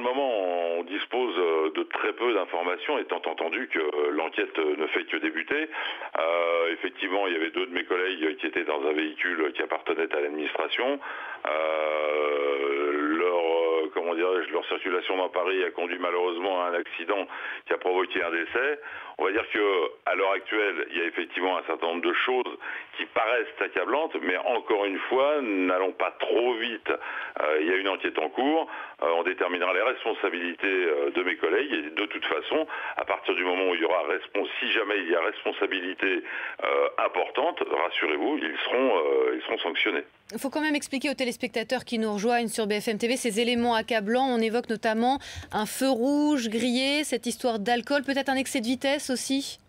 le moment, on dispose de très peu d'informations, étant entendu que l'enquête ne fait que débuter. Effectivement, il y avait deux de mes collègues qui étaient dans un véhicule qui appartenait à l'administration. Leur circulation dans Paris a conduit malheureusement à un accident qui a provoqué un décès. On va dire qu'à l'heure actuelle, il y a effectivement un certain nombre de choses qui paraissent accablantes, mais encore une fois, n'allons pas trop vite. Il y a une enquête en cours, on déterminera les responsabilités de mes collègues, et de toute façon, à partir du moment où il y aura si jamais il y a responsabilité importante, rassurez-vous, ils seront sanctionnés. Il faut quand même expliquer aux téléspectateurs qui nous rejoignent sur BFM TV ces éléments accablants. On évoque notamment un feu rouge grillé, cette histoire d'alcool, peut-être un excès de vitesse aussi.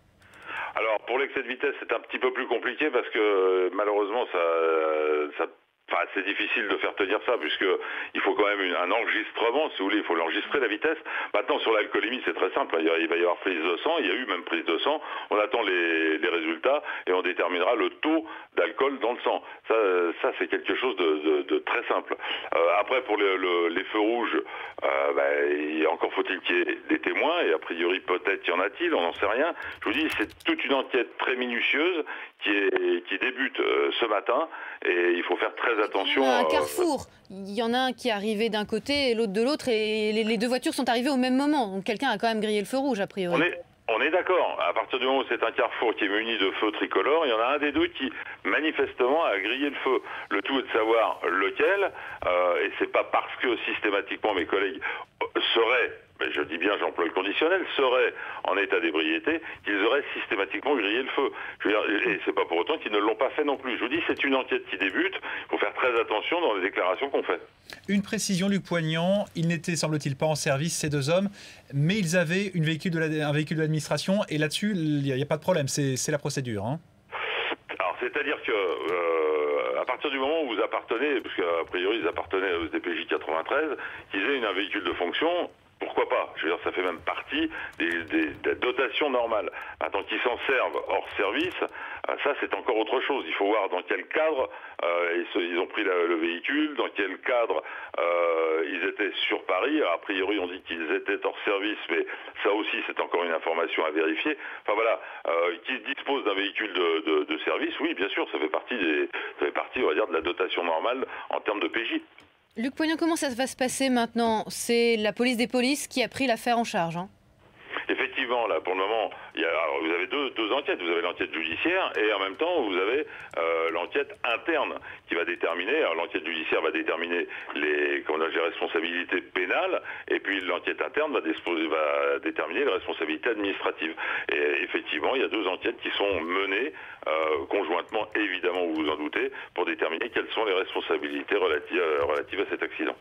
Alors pour l'excès de vitesse, c'est un petit peu plus compliqué parce que malheureusement c'est difficile de faire tenir ça puisqu'il faut quand même un enregistrement, si vous voulez, il faut l'enregistrer la vitesse. Maintenant sur l'alcoolémie c'est très simple, il va y avoir prise de sang, il y a eu même prise de sang, on attend les résultats et on déterminera le taux d'alcool dans le sang. Ça c'est quelque chose de très simple. Après pour les feux rouges, encore faut-il qu'il y ait des témoins et a priori peut-être y en a-t-il, on n'en sait rien. Je vous dis c'est toute une enquête très minusieuse qui débute ce matin et il faut faire très attention. Il y a un carrefour. Il y en a un qui est arrivé d'un côté et l'autre de l'autre et les deux voitures sont arrivées au même moment. Donc quelqu'un a quand même grillé le feu rouge a priori. On est d'accord. À partir du moment où c'est un carrefour qui est muni de feux tricolores, il y en a un des deux qui manifestement a grillé le feu. Le tout est de savoir lequel, et c'est pas parce que systématiquement mes collègues seraient, mais je dis bien, j'emploie le conditionnel, seraient en état d'ébriété, qu'ils auraient systématiquement grillé le feu. Je veux dire, et c'est pas pour autant qu'ils ne l'ont pas fait non plus. Je vous dis, c'est une enquête qui débute. Il faut faire très attention dans les déclarations qu'on fait. Une précision, Luc Poignant, ils n'étaient, semble-t-il, pas en service, ces deux hommes, mais ils avaient un véhicule de l'administration, et là-dessus, il n'y a pas de problème, c'est la procédure. Hein. Alors, c'est-à-dire que, à partir du moment où vous appartenez, parce qu'a priori, ils appartenaient au DPJ 93, qu'ils aient un véhicule de fonction, pourquoi pas? Je veux dire, ça fait même partie des dotations normales. Maintenant qu'ils s'en servent hors service, ça c'est encore autre chose. Il faut voir dans quel cadre ils ont pris le véhicule, dans quel cadre ils étaient sur Paris. Alors, a priori on dit qu'ils étaient hors service, mais ça aussi c'est encore une information à vérifier. Enfin voilà, qu'ils disposent d'un véhicule de service, oui bien sûr, ça fait partie on va dire, de la dotation normale en termes de PJ. Luc Poignant, comment ça va se passer maintenant? C'est la police des polices qui a pris l'affaire en charge. Hein. Effectivement, là, pour le moment, vous avez deux enquêtes. Vous avez l'enquête judiciaire et en même temps, vous avez l'enquête interne qui va déterminer. Alors, l'enquête judiciaire va déterminer les responsabilités pénales et puis l'enquête interne va déterminer les responsabilités administratives. Et effectivement, il y a deux enquêtes qui sont menées conjointement, évidemment, vous vous en doutez, pour déterminer quelles sont les responsabilités relatives à cet accident.